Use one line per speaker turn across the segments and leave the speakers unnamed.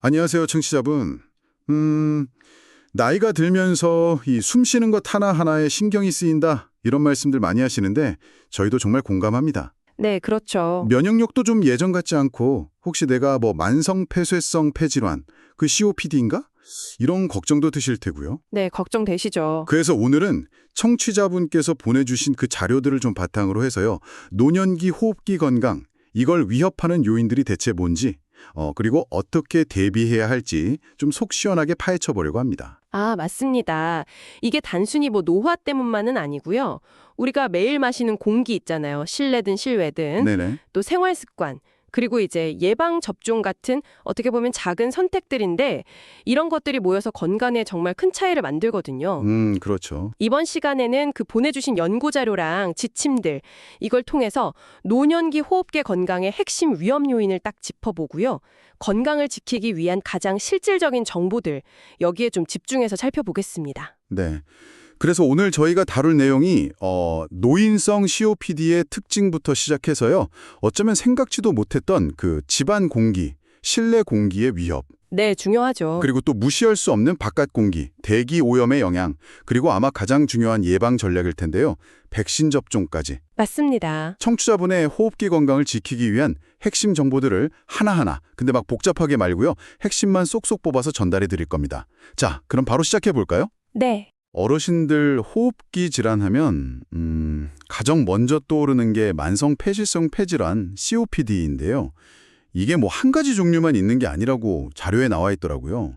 안녕하세요, 청취자분. 나이가 들면서 이 숨 쉬는 것 하나하나에 신경이 쓰인다. 이런 말씀들 많이 하시는데 저희도 정말 공감합니다.
네, 그렇죠.
면역력도 좀 예전 같지 않고 혹시 내가 뭐 만성 폐쇄성 폐질환, 그 COPD인가? 이런 걱정도 드실 테고요.
네, 걱정되시죠.
그래서 오늘은 청취자분께서 보내주신 그 자료들을 좀 바탕으로 해서요. 노년기 호흡기 건강, 이걸 위협하는 요인들이 대체 뭔지, 그리고 어떻게 대비해야 할지 좀 속 시원하게 파헤쳐 보려고 합니다.
아, 맞습니다. 이게 단순히 노화 때문만은 아니고요. 우리가 매일 마시는 공기 있잖아요. 실내든 실외든.
네네.
또 생활 습관, 그리고 이제 예방 접종 같은 어떻게 보면 작은 선택들인데 이런 것들이 모여서 건강에 정말 큰 차이를 만들거든요.
그렇죠.
이번 시간에는 그 보내주신 연구 자료랑 지침들 이걸 통해서 노년기 호흡기 건강의 핵심 위험 요인을 딱 짚어보고요. 건강을 지키기 위한 가장 실질적인 정보들 여기에 좀 집중해서 살펴보겠습니다.
네. 그래서 오늘 저희가 다룰 내용이 노인성 COPD의 특징부터 시작해서요. 어쩌면 생각지도 못했던 그 집안 공기, 실내 공기의 위협,
네, 중요하죠.
그리고 또 무시할 수 없는 바깥 공기, 대기 오염의 영향, 그리고 아마 가장 중요한 예방 전략일 텐데요. 백신 접종까지.
맞습니다.
청취자분의 호흡기 건강을 지키기 위한 핵심 정보들을 하나하나, 근데 막 복잡하게 말고요. 핵심만 쏙쏙 뽑아서 전달해 드릴 겁니다. 자, 그럼 바로 시작해 볼까요?
네.
어르신들 호흡기 질환하면 가장 먼저 떠오르는 게 만성 폐쇄성 폐질환 COPD인데요. 이게 뭐 한 가지 종류만 있는 게 아니라고 자료에 나와 있더라고요.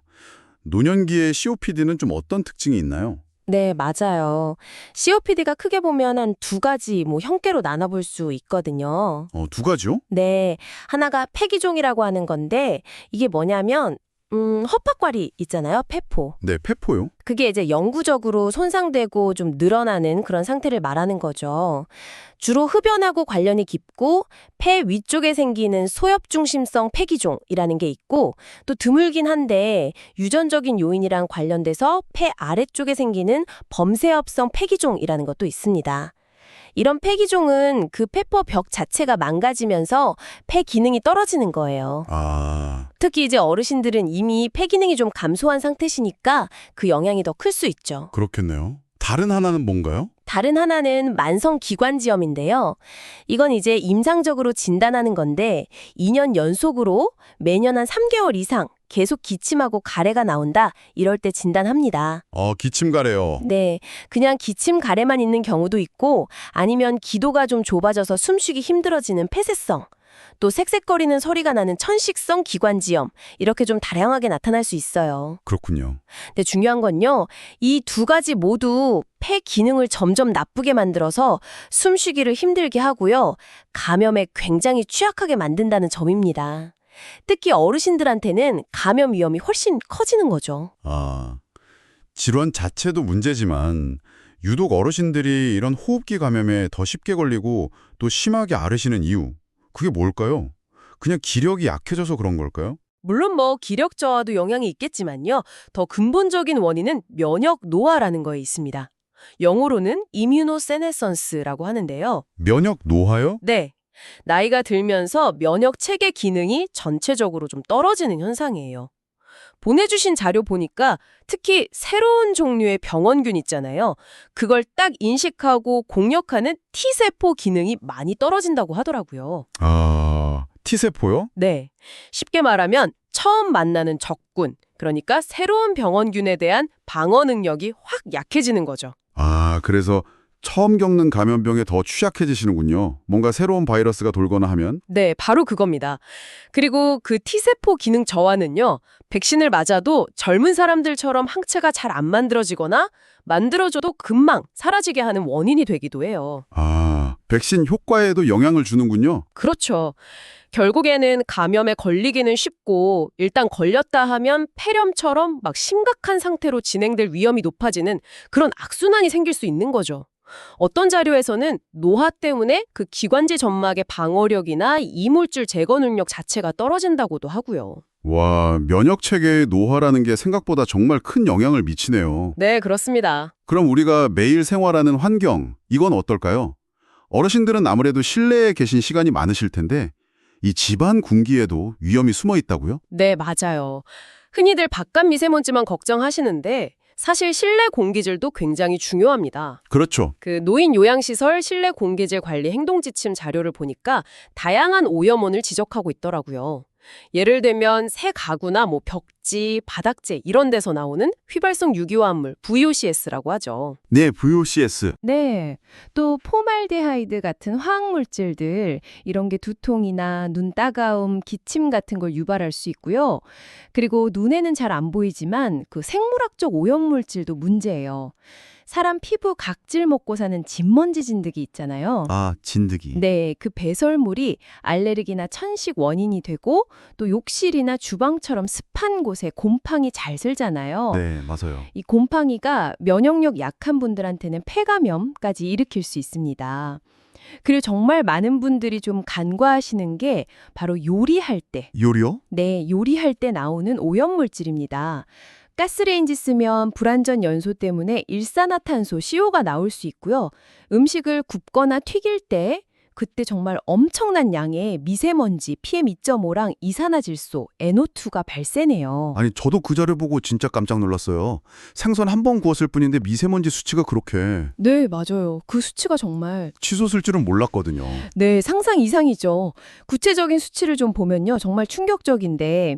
노년기의 COPD는 좀 어떤 특징이 있나요?
네, 맞아요. COPD가 크게 보면 한 두 가지 형태로 나눠볼 수 있거든요.
두 가지요?
네, 하나가 폐기종이라고 하는 건데 이게 뭐냐면 허파과리 있잖아요, 폐포.
네, 폐포요.
그게 이제 영구적으로 손상되고 좀 늘어나는 그런 상태를 말하는 거죠. 주로 흡연하고 관련이 깊고 폐 위쪽에 생기는 소엽중심성 폐기종이라는 게 있고 또 드물긴 한데 유전적인 요인이랑 관련돼서 폐 아래쪽에 생기는 범쇄엽성 폐기종이라는 것도 있습니다. 이런 폐기종은 그 폐포 벽 자체가 망가지면서 폐 기능이 떨어지는 거예요.
아,
특히 이제 어르신들은 이미 폐 기능이 좀 감소한 상태시니까 그 영향이 더 클 수 있죠.
그렇겠네요. 다른 하나는 뭔가요?
다른 하나는 만성 기관지염인데요. 이건 이제 임상적으로 진단하는 건데 2년 연속으로 매년 한 3개월 이상 계속 기침하고 가래가 나온다. 이럴 때 진단합니다.
기침가래요.
네, 그냥 기침 가래만 있는 경우도 있고 아니면 기도가 좀 좁아져서 숨쉬기 힘들어지는 폐쇄성, 또 색색거리는 소리가 나는 천식성 기관지염 이렇게 좀 다양하게 나타날 수 있어요.
그렇군요.
근데 중요한 건요. 이 두 가지 모두 폐 기능을 점점 나쁘게 만들어서 숨쉬기를 힘들게 하고요. 감염에 굉장히 취약하게 만든다는 점입니다. 특히 어르신들한테는 감염 위험이 훨씬 커지는 거죠.
아, 질환 자체도 문제지만 유독 어르신들이 이런 호흡기 감염에 더 쉽게 걸리고 또 심하게 앓으시는 이유, 그게 뭘까요? 그냥 기력이 약해져서 그런 걸까요?
물론 기력 저하도 영향이 있겠지만요. 더 근본적인 원인은 면역 노화라는 거에 있습니다. 영어로는 이뮤노세네선스라고 하는데요.
면역 노화요?
네. 나이가 들면서 면역 체계 기능이 전체적으로 좀 떨어지는 현상이에요. 보내주신 자료 보니까 특히 새로운 종류의 병원균 있잖아요. 그걸 딱 인식하고 공격하는 T세포 기능이 많이 떨어진다고 하더라고요.
아, T세포요?
네. 쉽게 말하면 처음 만나는 적군, 그러니까 새로운 병원균에 대한 방어 능력이 확 약해지는 거죠.
아, 그래서 처음 겪는 감염병에 더 취약해지시는군요. 뭔가 새로운 바이러스가 돌거나 하면.
네, 바로 그겁니다. 그리고 그 T세포 기능 저하는요, 백신을 맞아도 젊은 사람들처럼 항체가 잘 안 만들어지거나 만들어져도 금방 사라지게 하는 원인이 되기도 해요.
아, 백신 효과에도 영향을 주는군요.
그렇죠. 결국에는 감염에 걸리기는 쉽고 일단 걸렸다 하면 폐렴처럼 막 심각한 상태로 진행될 위험이 높아지는 그런 악순환이 생길 수 있는 거죠. 어떤 자료에서는 노화 때문에 그 기관지 점막의 방어력이나 이물질 제거 능력 자체가 떨어진다고도 하고요.
와, 면역 체계의 노화라는 게 생각보다 정말 큰 영향을 미치네요.
네, 그렇습니다.
그럼 우리가 매일 생활하는 환경, 이건 어떨까요? 어르신들은 아무래도 실내에 계신 시간이 많으실 텐데 이 집안 공기에도 위험이 숨어 있다고요?
네, 맞아요. 흔히들 바깥 미세먼지만 걱정하시는데 사실 실내 공기질도 굉장히 중요합니다.
그렇죠.
그 노인 요양시설 실내 공기질 관리 행동 지침 자료를 보니까 다양한 오염원을 지적하고 있더라고요. 예를 들면 새 가구나 벽지, 바닥재 이런 데서 나오는 휘발성 유기화합물 VOCs라고 하죠.
네, VOCs.
네. 또 포말데하이드 같은 화학물질들 이런 게 두통이나 눈 따가움, 기침 같은 걸 유발할 수 있고요. 그리고 눈에는 잘 안 보이지만 그 생물학적 오염물질도 문제예요. 사람 피부 각질 먹고 사는 진먼지 진드기 있잖아요.
아, 진드기.
네, 그 배설물이 알레르기나 천식 원인이 되고 또 욕실이나 주방처럼 습한 곳에 곰팡이 잘 슬잖아요.
네, 맞아요.
이 곰팡이가 면역력 약한 분들한테는 폐감염까지 일으킬 수 있습니다. 그리고 정말 많은 분들이 좀 간과하시는 게 바로 요리할 때,
요리요?
네, 요리할 때 나오는 오염물질입니다. 가스레인지 쓰면 불완전 연소 때문에 일산화탄소 CO가 나올 수 있고요. 음식을 굽거나 튀길 때 그때 정말 엄청난 양의 미세먼지 PM2.5랑 이산화질소 NO2가 발생해요.
아니, 저도 그 자료 보고 진짜 깜짝 놀랐어요. 생선 한 번 구웠을 뿐인데 미세먼지 수치가 그렇게
네, 맞아요. 그 수치가 정말
치솟을 줄은 몰랐거든요.
네, 상상 이상이죠. 구체적인 수치를 좀 보면요. 정말 충격적인데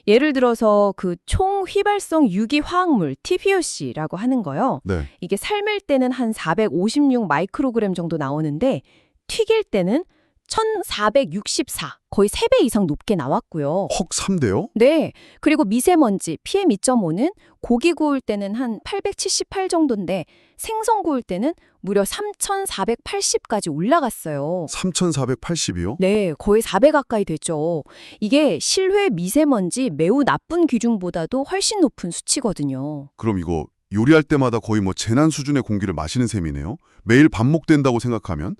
예를 들어서 그 총 휘발성 유기 화학물 TVOC라고 하는 거요.
네.
이게 삶을 때는 한 456 마이크로그램 정도 나오는데 튀길 때는 1464, 거의 3배 이상 높게 나왔고요.
헉, 3대요?
네. 그리고 미세먼지 PM2.5는 고기 구울 때는 한 878 정도인데 생선 구울 때는 무려 3480까지 올라갔어요.
3480이요?
네, 거의 4배 가까이 됐죠. 이게 실외 미세먼지 매우 나쁜 기준보다도 훨씬 높은 수치거든요.
그럼 이거 요리할 때마다 거의 재난 수준의 공기를 마시는 셈이네요. 매일 반복된다고 생각하면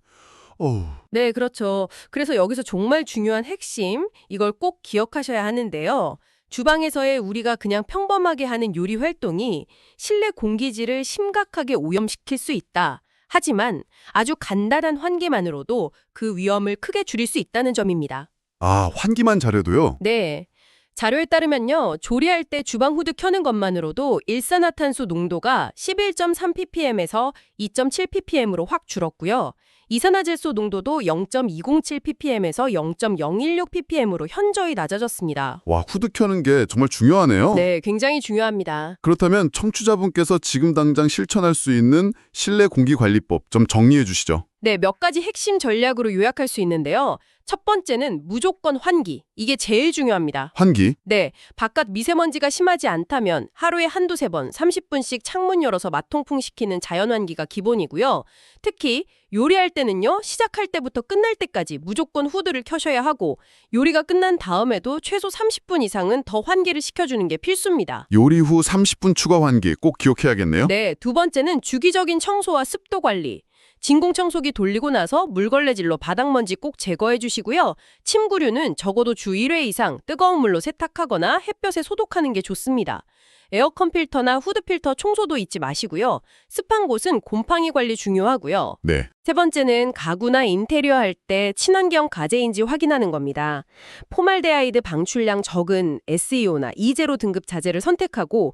어우,
네, 그렇죠. 그래서 여기서 정말 중요한 핵심, 이걸 꼭 기억하셔야 하는데요. 주방에서의 우리가 그냥 평범하게 하는 요리 활동이 실내 공기질을 심각하게 오염시킬 수 있다. 하지만 아주 간단한 환기만으로도 그 위험을 크게 줄일 수 있다는 점입니다.
아, 환기만 잘해도요?
네. 자료에 따르면요. 조리할 때 주방 후드 켜는 것만으로도 일산화탄소 농도가 11.3ppm에서 2.7ppm으로 확 줄었고요. 이산화질소 농도도 0.207ppm에서 0.016ppm으로 현저히 낮아졌습니다.
와, 후드 켜는 게 정말 중요하네요.
네, 굉장히 중요합니다.
그렇다면 청취자분께서 지금 당장 실천할 수 있는 실내 공기 관리법 좀 정리해 주시죠.
네, 몇 가지 핵심 전략으로 요약할 수 있는데요. 첫 번째는 무조건 환기. 이게 제일 중요합니다.
환기.
네, 바깥 미세먼지가 심하지 않다면 하루에 한두세 번 30분씩 창문 열어서 맛통풍시키는 자연환기가 기본이고요. 특히 요리할 때는요. 시작할 때부터 끝날 때까지 무조건 후드를 켜셔야 하고 요리가 끝난 다음에도 최소 30분 이상은 더 환기를 시켜주는 게 필수입니다.
요리 후 30분 추가 환기 꼭 기억해야겠네요.
네, 두 번째는 주기적인 청소와 습도 관리. 진공청소기 돌리고 나서 물걸레질로 바닥먼지 꼭 제거해 주시고요. 침구류는 적어도 주 1회 이상 뜨거운 물로 세탁하거나 햇볕에 소독하는 게 좋습니다. 에어컨 필터나 후드 필터 청소도 잊지 마시고요. 습한 곳은 곰팡이 관리 중요하고요.
네.
세 번째는 가구나 인테리어 할 때 친환경 가제인지 확인하는 겁니다. 포말데하이드 방출량 적은 SEO나 E0 등급 자재를 선택하고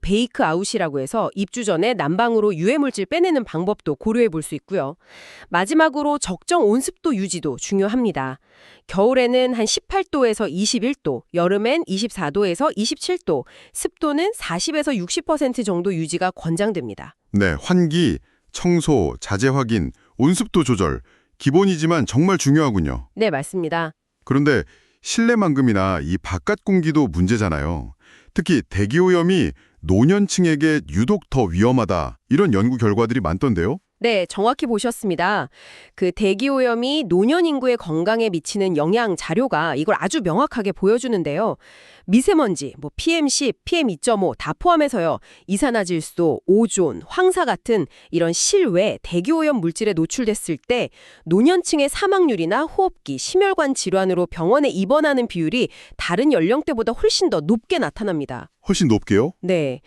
베이크 아웃이라고 해서 입주 전에 난방으로 유해물질 빼내는 방법도 고려해 볼 수 있고요. 마지막으로 적정 온습도 유지도 중요합니다. 겨울에는 한 18도에서 21도, 여름엔 24도에서 27도, 습도는 40에서 60% 정도 유지가 권장됩니다.
네, 환기, 청소, 자재 확인, 온습도 조절. 기본이지만 정말 중요하군요.
네, 맞습니다.
그런데 실내만큼이나 이 바깥 공기도 문제잖아요. 특히 대기오염이 노년층에게 유독 더 위험하다. 이런 연구 결과들이 많던데요.
네, 정확히 보셨습니다. 그 대기오염이 노년 인구의 건강에 미치는 영향 자료가 이걸 아주 명확하게 보여주는데요. 미세먼지, PM10, PM2.5 다 포함해서요. 이산화질소, 오존, 황사 같은 이런 실외 대기오염 물질에 노출됐을 때 노년층의 사망률이나 호흡기, 심혈관 질환으로 병원에 입원하는 비율이 다른 연령대보다 훨씬 더 높게 나타납니다.
훨씬 높게요?
네.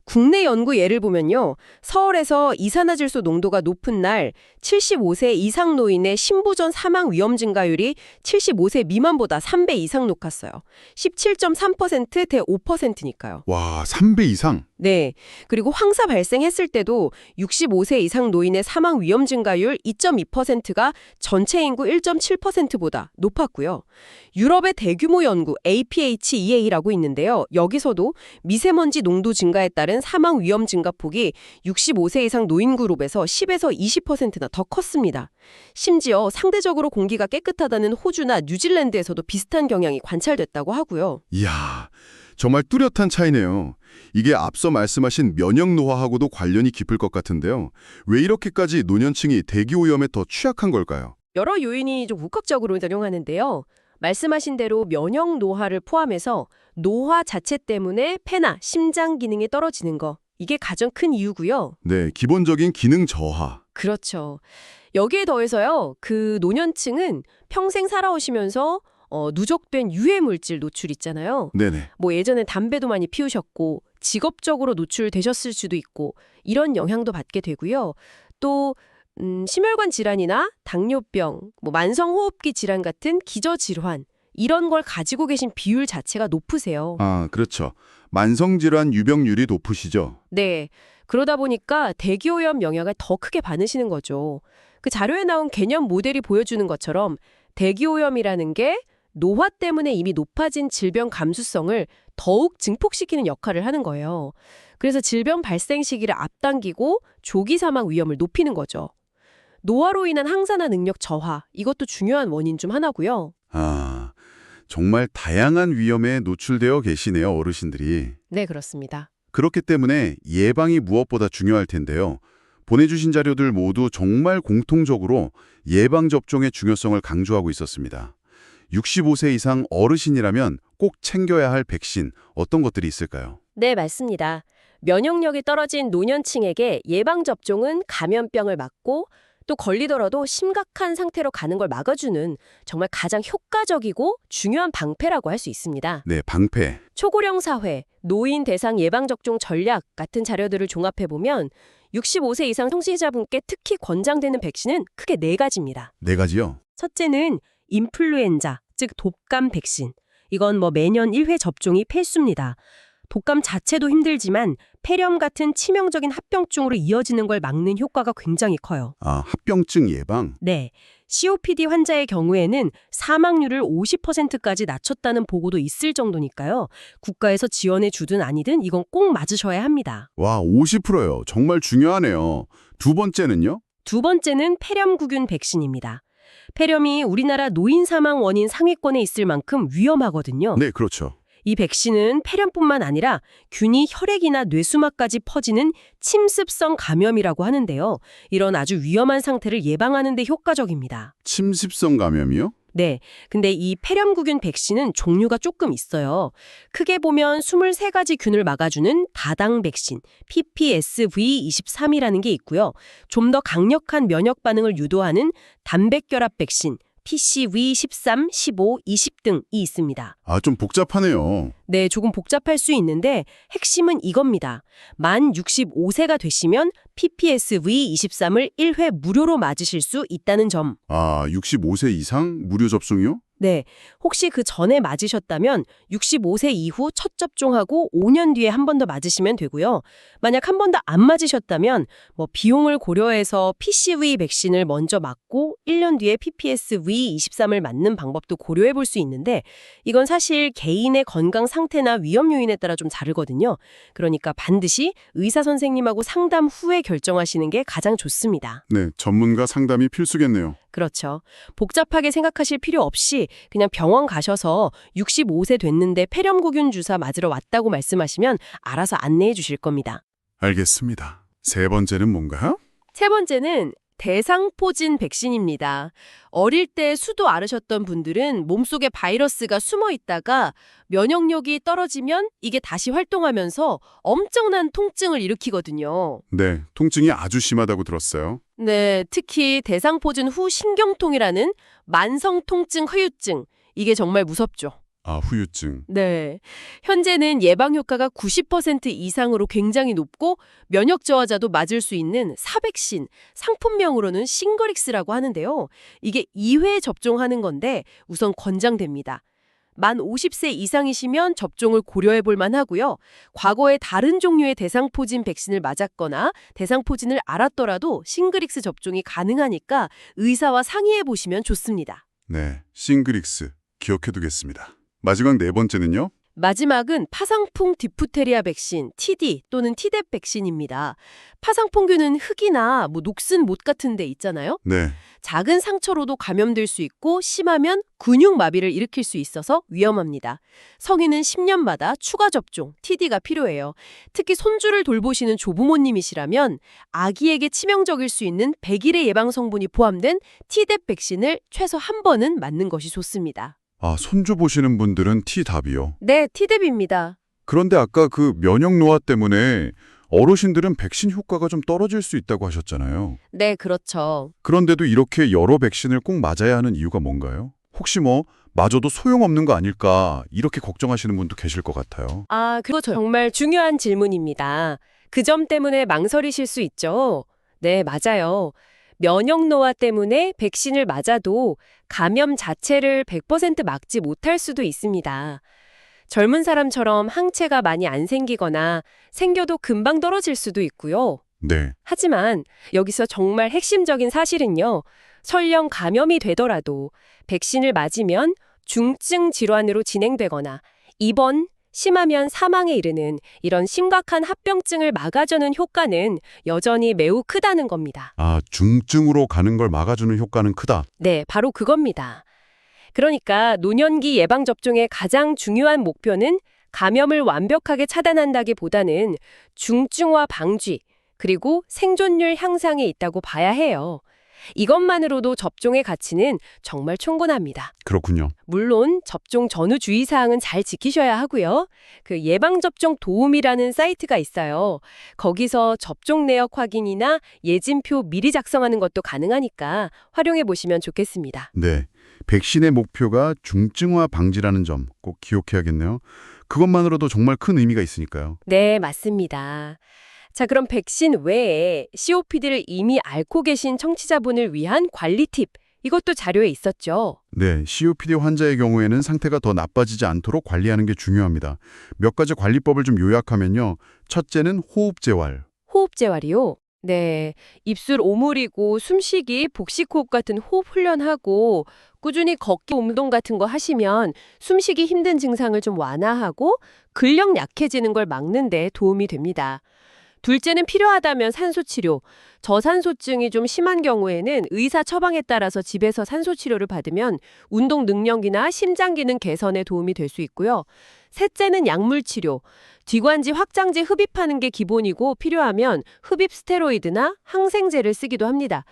국내 연구 예를 보면요. 서울에서 이산화질소 농도가 높은 날 75세 이상 노인의 신부전 사망 위험 증가율이 75세 미만보다 3배 이상 높았어요. 17.3% 대 5%니까요.
와, 3배 이상?
네. 그리고 황사 발생했을 때도 65세 이상 노인의 사망 위험 증가율 2.2%가 전체 인구 1.7%보다 높았고요. 유럽의 대규모 연구 APHEA라고 있는데요. 여기서도 미세먼지 농도 증가에 따른 사망 위험 증가폭이 65세 이상 노인 그룹에서 10에서 20%나 더 컸습니다. 심지어 상대적으로 공기가 깨끗하다는 호주나 뉴질랜드에서도 비슷한 경향이 관찰됐다고 하고요.
이야, 정말 뚜렷한 차이네요. 이게 앞서 말씀하신 면역 노화하고도 관련이 깊을 것 같은데요. 왜 이렇게까지 노년층이 대기오염에 더 취약한 걸까요?
여러 요인이 좀 복합적으로 작용하는데요. 말씀하신 대로 면역 노화를 포함해서 노화 자체 때문에 폐나 심장 기능이 떨어지는 거, 이게 가장 큰 이유고요.
네, 기본적인 기능 저하.
그렇죠. 여기에 더해서요. 그 노년층은 평생 살아오시면서 누적된 유해 물질 노출 있잖아요.
네네.
뭐 예전에 담배도 많이 피우셨고 직업적으로 노출되셨을 수도 있고 이런 영향도 받게 되고요. 또 심혈관 질환이나 당뇨병, 뭐 만성호흡기 질환 같은 기저질환 이런 걸 가지고 계신 비율 자체가 높으세요.
아, 그렇죠. 만성질환 유병률이 높으시죠?
네. 그러다 보니까 대기오염 영향을 더 크게 받으시는 거죠. 그 자료에 나온 개념 모델이 보여주는 것처럼 대기오염이라는 게 노화 때문에 이미 높아진 질병 감수성을 더욱 증폭시키는 역할을 하는 거예요. 그래서 질병 발생 시기를 앞당기고 조기 사망 위험을 높이는 거죠. 노화로 인한 항산화 능력 저하, 이것도 중요한 원인 중 하나고요.
아, 정말 다양한 위험에 노출되어 계시네요, 어르신들이.
네, 그렇습니다.
그렇기 때문에 예방이 무엇보다 중요할 텐데요. 보내주신 자료들 모두 정말 공통적으로 예방접종의 중요성을 강조하고 있었습니다. 65세 이상 어르신이라면 꼭 챙겨야 할 백신, 어떤 것들이 있을까요?
네, 맞습니다. 면역력이 떨어진 노년층에게 예방접종은 감염병을 막고 또 걸리더라도 심각한 상태로 가는 걸 막아주는 정말 가장 효과적이고 중요한 방패라고 할 수 있습니다.
네, 방패.
초고령 사회, 노인 대상 예방접종 전략 같은 자료들을 종합해보면 65세 이상 성시자분께 특히 권장되는 백신은 크게 4가지입니다.
4가지요?
첫째는 인플루엔자, 즉 독감 백신. 이건 매년 1회 접종이 필수입니다. 독감 자체도 힘들지만 폐렴 같은 치명적인 합병증으로 이어지는 걸 막는 효과가 굉장히 커요.
아, 합병증 예방?
네. COPD 환자의 경우에는 사망률을 50%까지 낮췄다는 보고도 있을 정도니까요. 국가에서 지원해 주든 아니든 이건 꼭 맞으셔야 합니다.
와, 50%요. 정말 중요하네요. 두 번째는요?
두 번째는 폐렴구균 백신입니다. 폐렴이 우리나라 노인 사망 원인 상위권에 있을 만큼 위험하거든요.
네, 그렇죠.
이 백신은 폐렴뿐만 아니라 균이 혈액이나 뇌수막까지 퍼지는 침습성 감염이라고 하는데요. 이런 아주 위험한 상태를 예방하는 데 효과적입니다.
침습성 감염이요?
네. 근데 이 폐렴구균 백신은 종류가 조금 있어요. 크게 보면 23가지 균을 막아주는 다당 백신, PPSV23이라는 게 있고요. 좀 더 강력한 면역 반응을 유도하는 단백결합 백신, PCV13, 15, 20 등이 있습니다.
아, 좀 복잡하네요.
네, 조금 복잡할 수 있는데 핵심은 이겁니다. 만 65세가 되시면 PPSV23을 1회 무료로 맞으실 수 있다는 점.
아, 65세 이상 무료 접종이요?
네, 혹시 그 전에 맞으셨다면 65세 이후 첫 접종하고 5년 뒤에 한 번 더 맞으시면 되고요. 만약 한 번도 안 맞으셨다면 비용을 고려해서 PCV 백신을 먼저 맞고 1년 뒤에 PPSV23을 맞는 방법도 고려해 볼 수 있는데 이건 사실 개인의 건강 상태나 위험 요인에 따라 좀 다르거든요. 그러니까 반드시 의사 선생님하고 상담 후에 결정하시는 게 가장 좋습니다.
네, 전문가 상담이 필수겠네요.
그렇죠. 복잡하게 생각하실 필요 없이 그냥 병원 가셔서 65세 됐는데 폐렴구균 주사 맞으러 왔다고 말씀하시면 알아서 안내해 주실 겁니다.
알겠습니다. 세 번째는 뭔가요?
세 번째는 대상포진 백신입니다. 어릴 때 수도 앓으셨던 분들은 몸속에 바이러스가 숨어 있다가 면역력이 떨어지면 이게 다시 활동하면서 엄청난 통증을 일으키거든요.
네, 통증이 아주 심하다고 들었어요.
네, 특히 대상포진 후 신경통이라는 만성 통증 후유증. 이게 정말 무섭죠.
아, 후유증.
네. 현재는 예방 효과가 90% 이상으로 굉장히 높고 면역 저하자도 맞을 수 있는 사백신, 상품명으로는 싱그릭스라고 하는데요. 이게 2회 접종하는 건데 우선 권장됩니다. 만 50세 이상이시면 접종을 고려해 볼 만하고요. 과거에 다른 종류의 대상포진 백신을 맞았거나 대상포진을 알았더라도 싱그릭스 접종이 가능하니까 의사와 상의해 보시면 좋습니다.
네, 싱그릭스 기억해두겠습니다. 마지막 네 번째는요?
마지막은 파상풍 디프테리아 백신, TD 또는 Tdep 백신입니다. 파상풍균은 흙이나 녹슨 못 같은 데 있잖아요.
네,
작은 상처로도 감염될 수 있고 심하면 근육 마비를 일으킬 수 있어서 위험합니다. 성인은 10년마다 추가 접종, TD가 필요해요. 특히 손주를 돌보시는 조부모님이시라면 아기에게 치명적일 수 있는 100일의 예방 성분이 포함된 Tdep 백신을 최소 한 번은 맞는 것이 좋습니다.
아, 손주 보시는 분들은 T답이요.
네, Tdep입니다.
그런데 아까 그 면역 노화 때문에 어르신들은 백신 효과가 좀 떨어질 수 있다고 하셨잖아요.
네, 그렇죠.
그런데도 이렇게 여러 백신을 꼭 맞아야 하는 이유가 뭔가요? 혹시 맞아도 소용없는 거 아닐까 이렇게 걱정하시는 분도 계실 것 같아요.
아, 그거 정말 중요한 질문입니다. 그 점 때문에 망설이실 수 있죠? 네, 맞아요. 면역 노화 때문에 백신을 맞아도 감염 자체를 100% 막지 못할 수도 있습니다. 젊은 사람처럼 항체가 많이 안 생기거나 생겨도 금방 떨어질 수도 있고요.
네,
하지만 여기서 정말 핵심적인 사실은요. 설령 감염이 되더라도 백신을 맞으면 중증 질환으로 진행되거나 입원, 심하면 사망에 이르는 이런 심각한 합병증을 막아주는 효과는 여전히 매우 크다는 겁니다.
아, 중증으로 가는 걸 막아주는 효과는 크다.
네, 바로 그겁니다. 그러니까 노년기 예방접종의 가장 중요한 목표는 감염을 완벽하게 차단한다기보다는 중증화 방지, 그리고 생존율 향상에 있다고 봐야 해요. 이것만으로도 접종의 가치는 정말 충분합니다.
그렇군요.
물론 접종 전후 주의사항은 잘 지키셔야 하고요. 그 예방접종 도움이라는 사이트가 있어요. 거기서 접종 내역 확인이나 예진표 미리 작성하는 것도 가능하니까 활용해 보시면 좋겠습니다.
네, 백신의 목표가 중증화 방지라는 점 꼭 기억해야겠네요. 그것만으로도 정말 큰 의미가 있으니까요.
네, 맞습니다. 자, 그럼 백신 외에 COPD를 이미 앓고 계신 청취자분을 위한 관리 팁, 이것도 자료에 있었죠.
네, COPD 환자의 경우에는 상태가 더 나빠지지 않도록 관리하는 게 중요합니다. 몇 가지 관리법을 좀 요약하면요. 첫째는 호흡 재활.
호흡 재활이요? 네, 입술 오므리고 숨쉬기, 복식호흡 같은 호흡 훈련하고 꾸준히 걷기 운동 같은 거 하시면 숨쉬기 힘든 증상을 좀 완화하고 근력 약해지는 걸 막는 데 도움이 됩니다. 둘째는 필요하다면 산소치료. 저산소증이 좀 심한 경우에는 의사 처방에 따라서 집에서 산소치료를 받으면 운동 능력이나 심장 기능 개선에 도움이 될 수 있고요. 셋째는 약물치료. 뒤관지 확장제 흡입하는 게 기본이고 필요하면 흡입 스테로이드나 항생제를 쓰기도 합니다.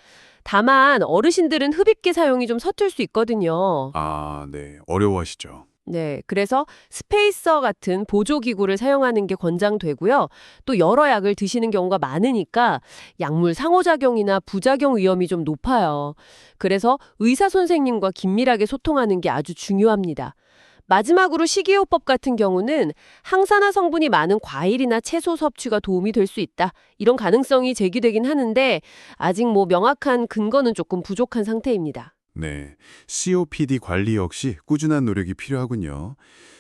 다만 어르신들은 흡입기 사용이 좀 서툴 수 있거든요.
아, 네. 어려워하시죠.
네, 그래서 스페이서 같은 보조기구를 사용하는 게 권장되고요. 또 여러 약을 드시는 경우가 많으니까 약물 상호작용이나 부작용 위험이 좀 높아요. 그래서 의사 선생님과 긴밀하게 소통하는 게 아주 중요합니다. 마지막으로 식이요법 같은 경우는 항산화 성분이 많은 과일이나 채소 섭취가 도움이 될 수 있다. 이런 가능성이 제기되긴 하는데 아직 명확한 근거는 조금 부족한 상태입니다.
네, COPD 관리 역시 꾸준한 노력이 필요하군요.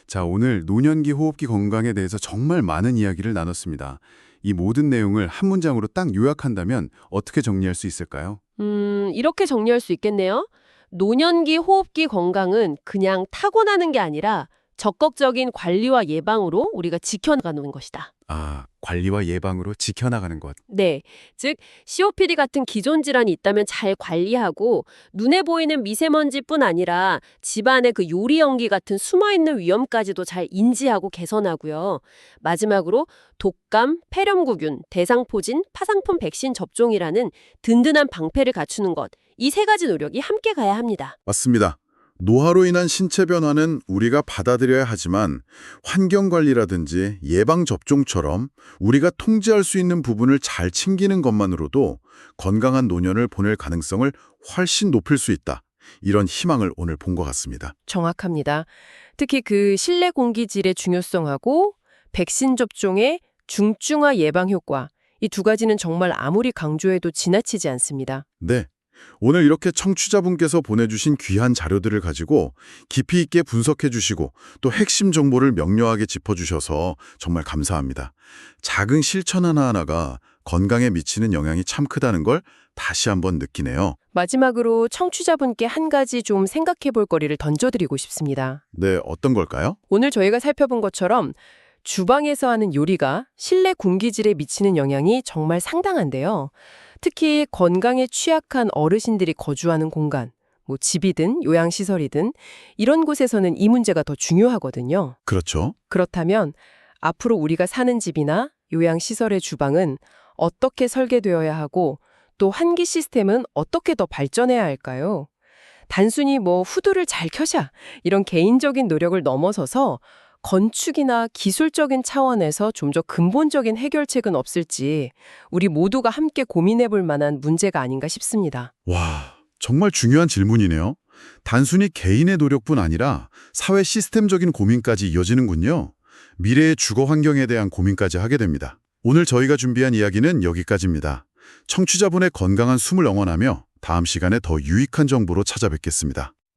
자, 오늘 노년기 호흡기 건강에 대해서 정말 많은 이야기를 나눴습니다. 이 모든 내용을 한 문장으로 딱 요약한다면 어떻게 정리할 수 있을까요?
이렇게 정리할 수 있겠네요. 노년기 호흡기 건강은 그냥 타고나는 게 아니라 적극적인 관리와 예방으로 우리가 지켜나가는 것이다.
아, 관리와 예방으로 지켜나가는 것.
네, 즉 COPD 같은 기존 질환이 있다면 잘 관리하고 눈에 보이는 미세먼지뿐 아니라 집안의 그 요리 연기 같은 숨어있는 위험까지도 잘 인지하고 개선하고요. 마지막으로 독감, 폐렴구균, 대상포진, 파상풍 백신 접종이라는 든든한 방패를 갖추는 것. 이 세 가지 노력이 함께 가야 합니다.
맞습니다. 노화로 인한 신체 변화는 우리가 받아들여야 하지만 환경관리라든지 예방접종처럼 우리가 통제할 수 있는 부분을 잘 챙기는 것만으로도 건강한 노년을 보낼 가능성을 훨씬 높일 수 있다. 이런 희망을 오늘 본 것 같습니다.
정확합니다. 특히 그 실내 공기질의 중요성하고 백신 접종의 중증화 예방 효과, 이 두 가지는 정말 아무리 강조해도 지나치지 않습니다.
네. 오늘 이렇게 청취자분께서 보내주신 귀한 자료들을 가지고 깊이 있게 분석해 주시고 또 핵심 정보를 명료하게 짚어주셔서 정말 감사합니다. 작은 실천 하나하나가 건강에 미치는 영향이 참 크다는 걸 다시 한번 느끼네요.
마지막으로 청취자분께 한 가지 좀 생각해 볼 거리를 던져드리고 싶습니다.
네, 어떤 걸까요?
오늘 저희가 살펴본 것처럼 주방에서 하는 요리가 실내 공기질에 미치는 영향이 정말 상당한데요. 특히 건강에 취약한 어르신들이 거주하는 공간, 뭐 집이든 요양시설이든 이런 곳에서는 이 문제가 더 중요하거든요.
그렇죠.
그렇다면 앞으로 우리가 사는 집이나 요양시설의 주방은 어떻게 설계되어야 하고 또 환기 시스템은 어떻게 더 발전해야 할까요? 단순히 뭐 후드를 잘 켜자 이런 개인적인 노력을 넘어서서 건축이나 기술적인 차원에서 좀 더 근본적인 해결책은 없을지 우리 모두가 함께 고민해 볼 만한 문제가 아닌가 싶습니다.
와, 정말 중요한 질문이네요. 단순히 개인의 노력뿐 아니라 사회 시스템적인 고민까지 이어지는군요. 미래의 주거 환경에 대한 고민까지 하게 됩니다. 오늘 저희가 준비한 이야기는 여기까지입니다. 청취자분의 건강한 숨을 응원하며 다음 시간에 더 유익한 정보로 찾아뵙겠습니다.